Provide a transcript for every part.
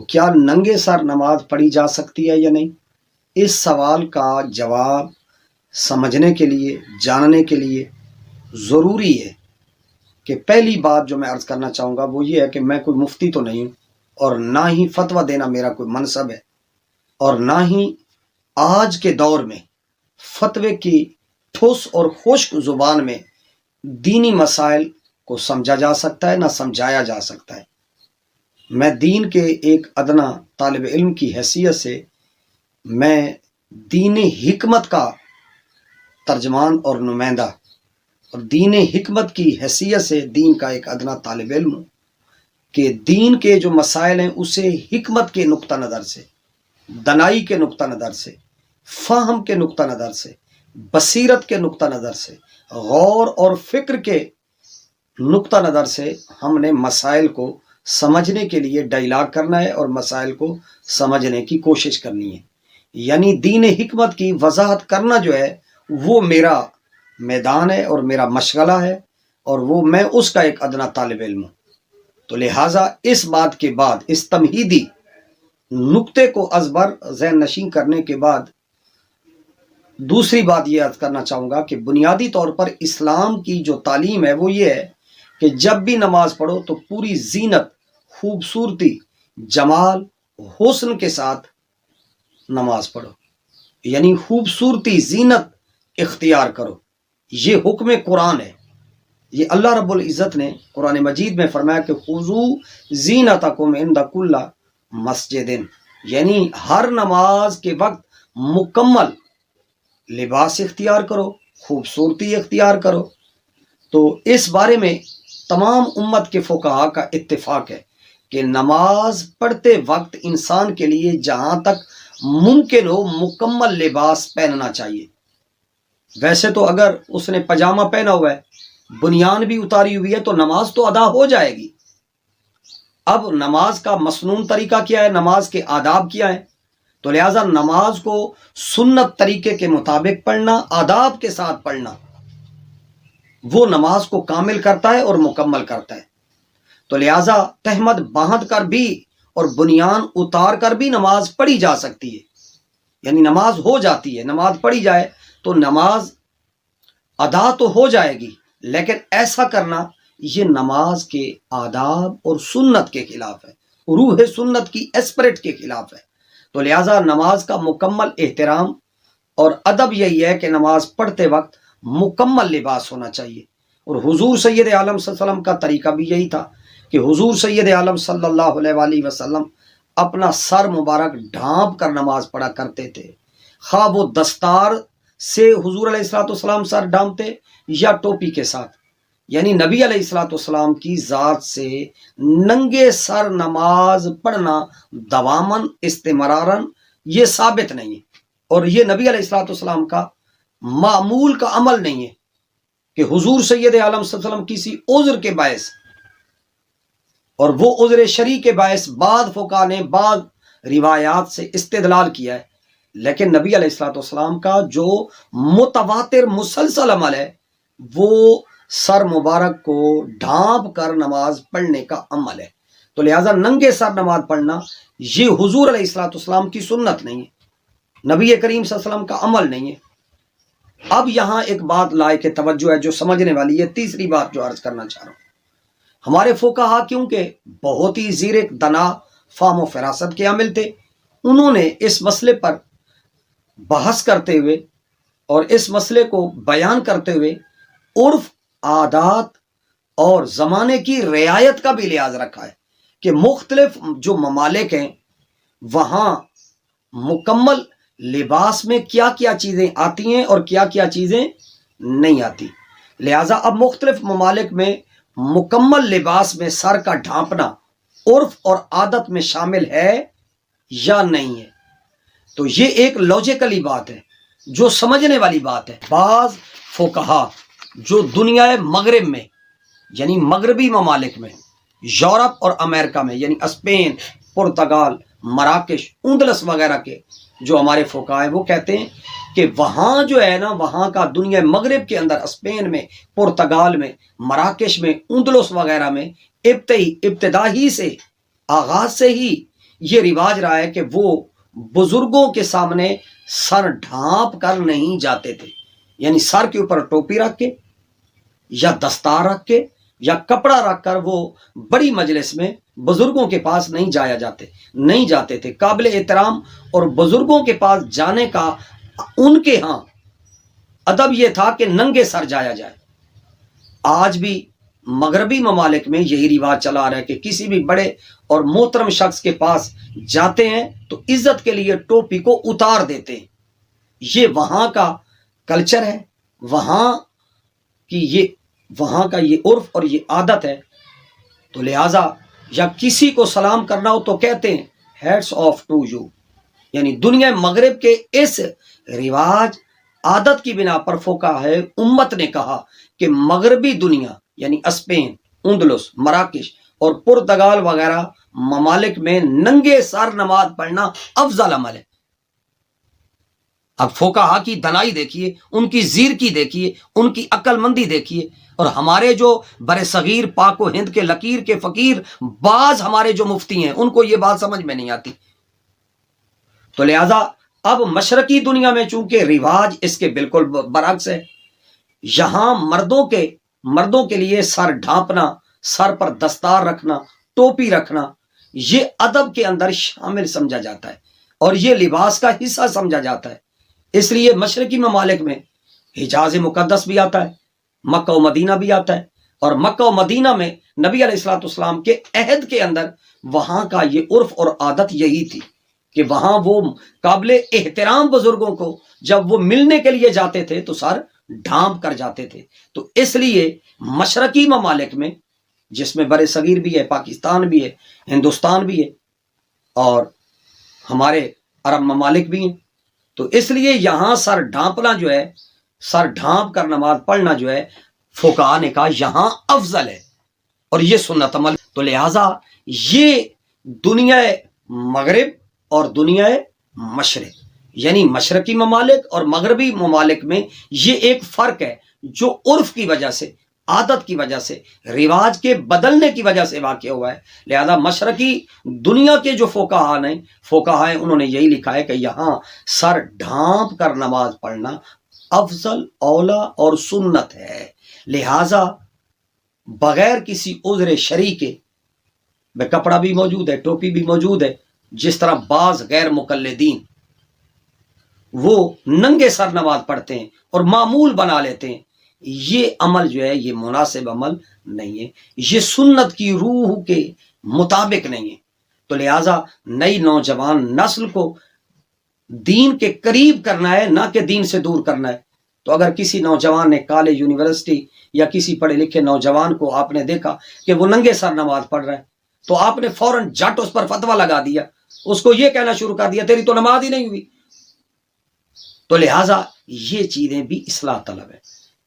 کیا ننگے سر نماز پڑھی جا سکتی ہے یا نہیں؟ اس سوال کا جواب سمجھنے کے لیے، جاننے کے لیے ضروری ہے کہ پہلی بات جو میں عرض کرنا چاہوں گا وہ یہ ہے کہ میں کوئی مفتی تو نہیں ہوں، اور نہ ہی فتویٰ دینا میرا کوئی منصب ہے، اور نہ ہی آج کے دور میں فتوے کی ٹھوس اور خشک زبان میں دینی مسائل کو سمجھا جا سکتا ہے، نہ سمجھایا جا سکتا ہے۔ میں دین کے ایک ادنا طالب علم کی حیثیت سے میں دین حکمت کا ترجمان اور نمائندہ، اور دین حکمت کی حیثیت سے دین کا ایک ادنا طالب علم ہوں کہ دین کے جو مسائل ہیں اسے حکمت کے نقطہ نظر سے، دنائی کے نقطہ نظر سے، فہم کے نقطہ نظر سے، بصیرت کے نقطہ نظر سے، غور اور فکر کے نقطہ نظر سے ہم نے مسائل کو سمجھنے کے لیے ڈائلاگ کرنا ہے اور مسائل کو سمجھنے کی کوشش کرنی ہے۔ یعنی دین حکمت کی وضاحت کرنا جو ہے وہ میرا میدان ہے اور میرا مشغلہ ہے، اور وہ میں اس کا ایک ادنا طالب علم ہوں۔ تو لہٰذا اس بات کے بعد، اس تمہیدی نقطے کو ازبر ذہن نشین کرنے کے بعد، دوسری بات یہ عرض کرنا چاہوں گا کہ بنیادی طور پر اسلام کی جو تعلیم ہے وہ یہ ہے کہ جب بھی نماز پڑھو تو پوری زینت، خوبصورتی، جمال، حسن کے ساتھ نماز پڑھو، یعنی خوبصورتی، زینت اختیار کرو۔ یہ حکم قرآن ہے۔ یہ اللہ رب العزت نے قرآن مجید میں فرمایا کہ خذوا زینتکم عند کل مسجد، یعنی ہر نماز کے وقت مکمل لباس اختیار کرو، خوبصورتی اختیار کرو۔ تو اس بارے میں تمام امت کے فقہا کا اتفاق ہے کہ نماز پڑھتے وقت انسان کے لیے جہاں تک ممکن ہو مکمل لباس پہننا چاہیے۔ ویسے تو اگر اس نے پاجامہ پہنا ہوا ہے، بنیان بھی اتاری ہوئی ہے، تو نماز تو ادا ہو جائے گی۔ اب نماز کا مسنون طریقہ کیا ہے، نماز کے آداب کیا ہیں؟ تو لہٰذا نماز کو سنت طریقے کے مطابق پڑھنا، آداب کے ساتھ پڑھنا، وہ نماز کو کامل کرتا ہے اور مکمل کرتا ہے۔ تو لہٰذا تہمت باندھ کر بھی اور بنیان اتار کر بھی نماز پڑھی جا سکتی ہے، یعنی نماز ہو جاتی ہے۔ نماز پڑھی جائے تو نماز ادا تو ہو جائے گی، لیکن ایسا کرنا یہ نماز کے آداب اور سنت کے خلاف ہے، روح سنت کی اسپرٹ کے خلاف ہے۔ تو لہٰذا نماز کا مکمل احترام اور ادب یہی ہے کہ نماز پڑھتے وقت مکمل لباس ہونا چاہیے۔ اور حضور سید عالم صلی اللہ علیہ وسلم کا طریقہ بھی یہی تھا کہ حضور سید عالم صلی اللہ علیہ وآلہ وسلم اپنا سر مبارک ڈھانپ کر نماز پڑھا کرتے تھے، خواہ وہ دستار سے حضور علیہ الصلوۃ والسلام سر ڈھانپتے یا ٹوپی کے ساتھ، یعنی نبی علیہ الصلوۃ والسلام کی ذات سے ننگے سر نماز پڑھنا دواماً، استمرارن، یہ ثابت نہیں ہے، اور یہ نبی علیہ الصلوۃ والسلام کا معمول کا عمل نہیں ہے کہ حضور سید عالم صلی اللہ علیہ وسلم کسی عذر کے باعث، اور وہ عذر شرعی کے باعث بعض فقہا نے بعض روایات سے استدلال کیا ہے، لیکن نبی علیہ الصلوۃ والسلام کا جو متواتر مسلسل عمل ہے وہ سر مبارک کو ڈھانپ کر نماز پڑھنے کا عمل ہے۔ تو لہٰذا ننگے سر نماز پڑھنا یہ حضور علیہ الصلوۃ والسلام کی سنت نہیں ہے، نبی کریم صلی اللہ علیہ وسلم کا عمل نہیں ہے۔ اب یہاں ایک بات لائق توجہ ہے جو سمجھنے والی ہے، تیسری بات جو عرض کرنا چاہ رہا ہوں۔ ہمارے فقہا کیونکہ بہت ہی زیرک، دنا، فہم و فراست کے عامل تھے، انہوں نے اس مسئلے پر بحث کرتے ہوئے اور اس مسئلے کو بیان کرتے ہوئے عرف، عادات اور زمانے کی رعایت کا بھی لحاظ رکھا ہے کہ مختلف جو ممالک ہیں وہاں مکمل لباس میں کیا کیا چیزیں آتی ہیں اور کیا کیا چیزیں نہیں آتی۔ لہٰذا اب مختلف ممالک میں مکمل لباس میں سر کا ڈھانپنا عرف اور عادت میں شامل ہے یا نہیں ہے۔ تو یہ ایک لاجیکلی بات ہے جو سمجھنے والی بات ہے۔ بعض فقہا جو دنیا مغرب میں، یعنی مغربی ممالک میں، یورپ اور امریکہ میں، یعنی اسپین، پرتگال، مراکش، اندلس وغیرہ کے جو ہمارے فقہا ہیں، وہ کہتے ہیں کہ وہاں جو ہے نا، وہاں کا دنیا مغرب کے اندر، اسپین میں، پرتگال میں، مراکش میں، اندلس وغیرہ میں ابتدائی سے، آغاز سے ہی یہ رواج رہا ہے کہ وہ بزرگوں کے سامنے سر ڈھانپ کر نہیں جاتے تھے، یعنی سر کے اوپر ٹوپی رکھ کے یا دستار رکھ کے یا کپڑا رکھ کر وہ بڑی مجلس میں بزرگوں کے پاس نہیں جاتے تھے۔ قابل احترام اور بزرگوں کے پاس جانے کا ان کے ہاں ادب یہ تھا کہ ننگے سر جایا جائے۔ آج بھی مغربی ممالک میں یہی رواج چلا رہا ہے کہ کسی بھی بڑے اور محترم شخص کے پاس جاتے ہیں تو عزت کے لیے ٹوپی کو اتار دیتے ہیں۔ یہ وہاں کا کلچر ہے، وہاں کا یہ عرف اور یہ عادت ہے۔ تو لہٰذا جب کسی کو سلام کرنا ہو تو کہتے ہیں ہیٹس آف ٹو یو، یعنی دنیا مغرب کے اس رواج عادت کی بنا پر فقہاء امت نے کہا کہ مغربی دنیا یعنی اسپین، اندلس، مراکش اور پرتگال وغیرہ ممالک میں ننگے سر نماز پڑھنا افضل عمل ہے۔ اب فقہاء کی دنائی دیکھیے، ان کی زیرکی دیکھیے، ان کی عقل مندی دیکھیے، اور ہمارے جو بر صغیر پاک و ہند کے لکیر کے فقیر بعض ہمارے جو مفتی ہیں ان کو یہ بات سمجھ میں نہیں آتی۔ تو لہذا اب مشرقی دنیا میں چونکہ رواج اس کے بالکل برعکس ہے، یہاں مردوں کے لیے سر ڈھانپنا، سر پر دستار رکھنا، ٹوپی رکھنا یہ ادب کے اندر شامل سمجھا جاتا ہے اور یہ لباس کا حصہ سمجھا جاتا ہے۔ اس لیے مشرقی ممالک میں حجاز مقدس بھی آتا ہے، مکہ و مدینہ بھی آتا ہے، اور مکہ و مدینہ میں نبی علیہ الصلوۃ والسلام کے عہد کے اندر وہاں کا یہ عرف اور عادت یہی تھی کہ وہاں وہ قابل احترام بزرگوں کو جب وہ ملنے کے لیے جاتے تھے تو سر ڈھانپ کر جاتے تھے۔ تو اس لیے مشرقی ممالک میں، جس میں بر صغیر بھی ہے، پاکستان بھی ہے، ہندوستان بھی ہے اور ہمارے عرب ممالک بھی ہیں، تو اس لیے یہاں سر ڈھانپنا جو ہے، سر ڈھانپ کر نماز پڑھنا جو ہے، فقہاء نے کہا یہاں افضل ہے اور یہ سنت عمل۔ تو لہٰذا یہ دنیا مغرب اور دنیا مشرق یعنی مشرقی ممالک اور مغربی ممالک میں یہ ایک فرق ہے جو عرف کی وجہ سے، عادت کی وجہ سے، رواج کے بدلنے کی وجہ سے واقع ہوا ہے۔ لہذا مشرقی دنیا کے جو فقہاء ہیں انہوں نے یہی لکھا ہے کہ یہاں سر ڈھانپ کر نماز پڑھنا افضل، اولا اور سنت ہے۔ لہذا بغیر کسی عذر شرعی کے کپڑا بھی موجود ہے، ٹوپی بھی موجود ہے، جس طرح بعض غیر مقلدین وہ ننگے سر نماز پڑھتے ہیں اور معمول بنا لیتے ہیں، یہ عمل جو ہے یہ مناسب عمل نہیں ہے، یہ سنت کی روح کے مطابق نہیں ہے۔ تو لہٰذا نئی نوجوان نسل کو دین کے قریب کرنا ہے، نہ کہ دین سے دور کرنا ہے۔ تو اگر کسی نوجوان نے کالج، یونیورسٹی یا کسی پڑھے لکھے نوجوان کو آپ نے دیکھا کہ وہ ننگے سر نماز پڑھ رہا ہے تو آپ نے فوراً جٹ اس پر فتویٰ لگا دیا، اس کو یہ کہنا شروع کر دیا تیری تو نماز ہی نہیں ہوئی۔ تو لہٰذا یہ چیزیں بھی اصلاح طلب ہے۔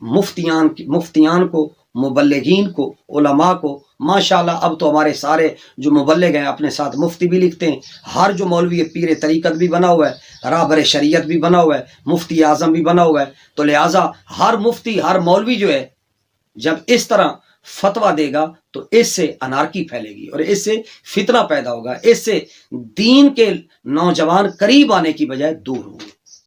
مفتیان کو، مبلغین کو، علماء کو، ماشاءاللہ اب تو ہمارے سارے جو مبلغ ہیں اپنے ساتھ مفتی بھی لکھتے ہیں، ہر جو مولوی پیر طریقت بھی بنا ہوا ہے، رہبر شریعت بھی بنا ہوا ہے، مفتی اعظم بھی بنا ہوا ہے۔ تو لہٰذا ہر مفتی، ہر مولوی جو ہے جب اس طرح فتویٰ دے گا تو اس سے انارکی پھیلے گی اور اس سے فتنہ پیدا ہوگا، اس سے دین کے نوجوان قریب آنے کی بجائے دور ہوں گے۔